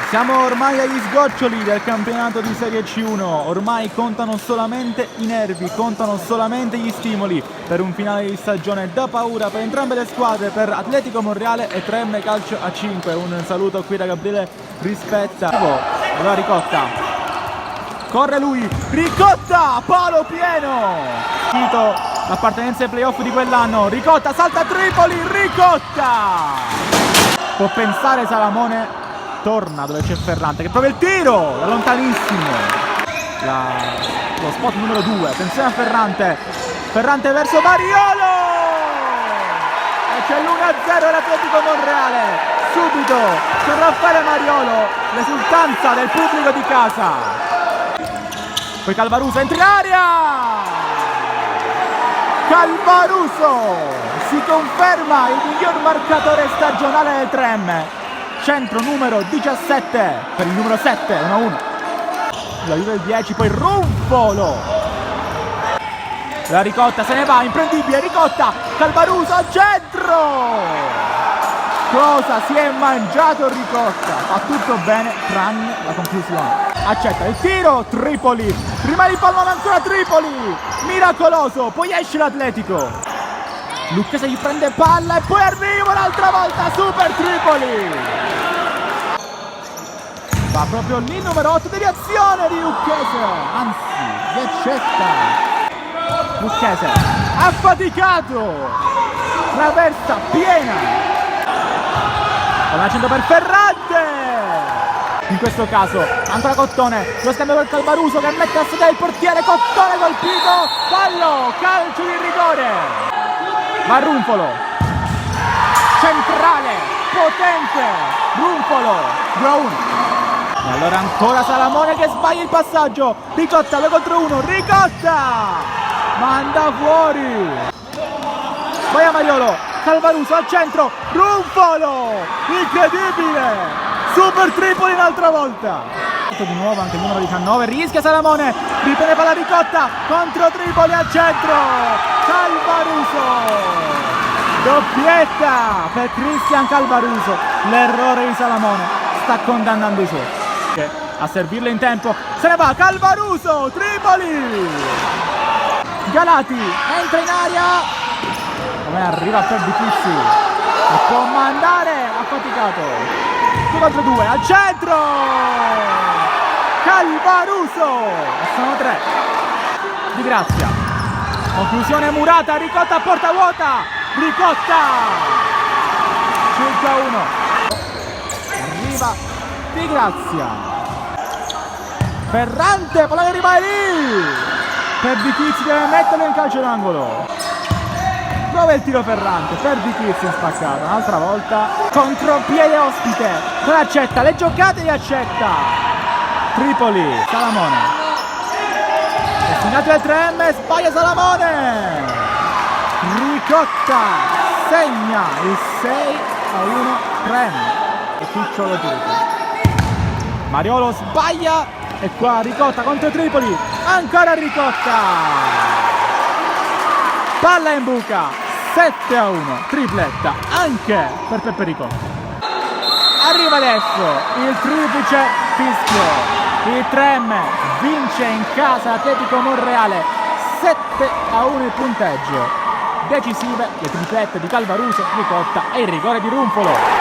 Siamo ormai agli sgoccioli del campionato di Serie C1, ormai contano solamente i nervi, contano solamente gli stimoli per un finale di stagione da paura per entrambe le squadre, per Atletico Monreale e Tremme Calcio a 5. Un saluto qui da Gabriele Rispetta. Allora Ricotta, corre lui, Ricotta, palo pieno! L'appartenenza ai playoff di quell'anno, Ricotta salta a Tripoli, Ricotta! Può pensare Salamone. Torna dove c'è Ferrante che prova il tiro da lontanissimo, lo spot numero 2, attenzione a Ferrante verso Mariolo e c'è l'1-0 dell'Atletico Monreale subito con Raffaele Mariolo, l'esultanza del pubblico di casa. Poi Calvaruso entra in aria, Calvaruso si conferma il miglior marcatore stagionale del Tremme. Centro numero 17 per il numero 7, 1-1. La Juve il 10, poi Runfolo. La Ricotta se ne va, imprendibile, Ricotta, Calvaruso al centro. Cosa si è mangiato Ricotta? Fa tutto bene tranne la conclusione. Accetta il tiro, Tripoli. Rimane in palma ancora Tripoli. Miracoloso, poi esce l'Atletico. Lucchese gli prende palla e poi arriva un'altra volta Super Tripoli. Va proprio lì numero 8, deviazione di Lucchese, anzi Gaccetta. Lucchese affaticato, traversa piena, con l'accento per Ferrante. In questo caso ancora Cottone, lo scambio per Calvaruso che mette a sedere il portiere, Cottone colpito, fallo, calcio di rigore. Va Runfolo, centrale, potente, Runfolo, 2-1. E allora ancora Salamone che sbaglia il passaggio, Ricotta 2 contro 1, Ricotta, manda fuori. Poi a Mariolo, Calvaruso al centro, Runfolo, incredibile, Super Tripoli un'altra volta. Di nuovo anche il numero 19, rischia Salamone, riprende palla Ricotta, contro Tripoli al centro, Calvaruso, doppietta per Cristian Calvaruso. L'errore di Salamone sta condannando i suoi. A servirlo in tempo, se ne va Calvaruso, Tripoli, Galati entra in aria, come arriva per Bichizzi e può mandare, affaticato, 2 contro 2 al centro, Calvaruso, sono 3 di Grazia, conclusione murata, Ricotta a porta vuota, Ricotta 5-1, arriva di Grazia, Ferrante, palla che rimane lì, per Bichizzi deve metterlo in calcio d'angolo, dove il tiro Ferrante, per Bichizzi è spaccato, un'altra volta, contropiede ospite, non accetta, le giocate li accetta, Tripoli, Salamone, destinato al 3M, sbaglia Salamone, Ricotta segna il 6-1 Tremme e Picciolo Tripoli, Mariolo sbaglia e qua Ricotta contro Tripoli, ancora Ricotta, palla in buca, 7-1, tripletta anche per Peppe Ricotta. Arriva adesso il triplice fischio, il Tremme vince in casa Atletico Monreale, 7-1 il punteggio, decisive le triplette di Calvaruso, Ricotta e il rigore di Runfolo.